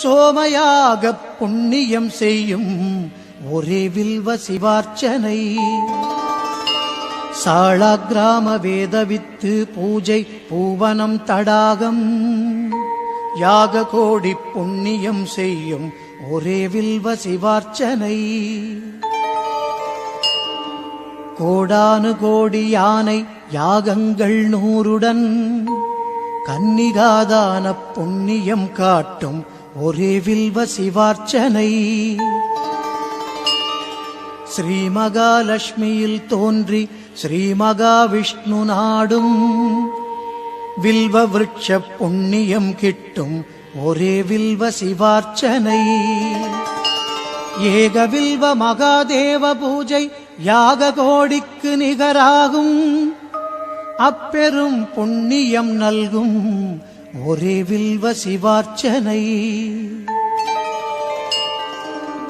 சோமயாக புண்ணியம் செய்யும் ஒரே வில்வ சிவார்ச்சனை. சாளாகிராம வேதவித்து பூஜை பூவனம் தடாகம் யாக கோடி புண்ணியம் செய்யும் ஒரே வில்வ சிவார்ச்சனை. கோடானு கோடி யானை யாகங்கள் 100உடன் கன்னிகாதான புண்ணியம் காட்டும் ஒரே வில்வ சிவார்ச்சனை. ஸ்ரீ மகாலட்சுமியில் தோன்றி ஸ்ரீ மகாவிஷ்ணு நாடும் வில்வ விருட்ச புண்ணியம் கிட்டும் ஒரே வில்வ சிவார்ச்சனை. ஏக வில்வ மகாதேவ பூஜை யாக கோடிக்கு நிகராகும் அப்பெரும் புண்ணியம் நல்கும் ஒரே வில்வ சிவார்ச்சனை.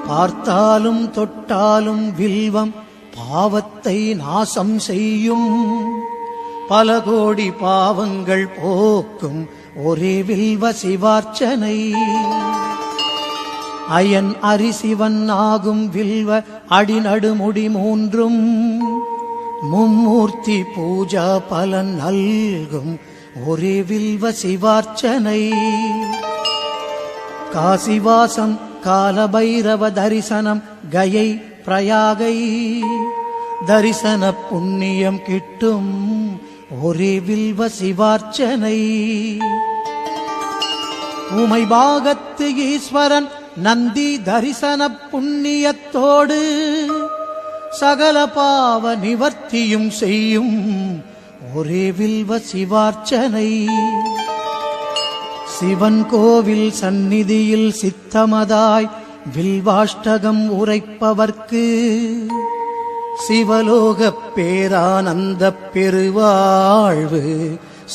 பார்த்தாலும் தொட்டாலும் வில்வம் பாவத்தை நாசம் செய்யும் பல கோடி பாவங்கள் போக்கும் ஒரே வில்வ சிவார்ச்சனை. அயன் அரிசிவன் ஆகும் வில்வ அடிநடுமுடி 3ம் மும்மூர்த்தி பூஜா பலன் நல்கும் ஒரே வில்வ சிவார்ச்சனை. காசிவாசம் காலபைரவ தரிசனம் கயை பிரயாகை தரிசன புண்ணியம் கிட்டும் ஒரே வில்வ சிவார்ச்சனை. உமை பாகத்து ஈஸ்வரன் நந்தி தரிசன புண்ணியத்தோடு சகல பாவ நிவர்த்தியும் செய்யும் ஒரே வில்வ சிவார்ச்சனை. சிவன் கோவில் சந்நிதியில் சித்தமதாய் வில்வாஷ்டகம் உரைப்பவர்க்கு சிவலோக பேரானந்த பெருவாழ்வு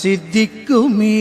சித்திக்குமே.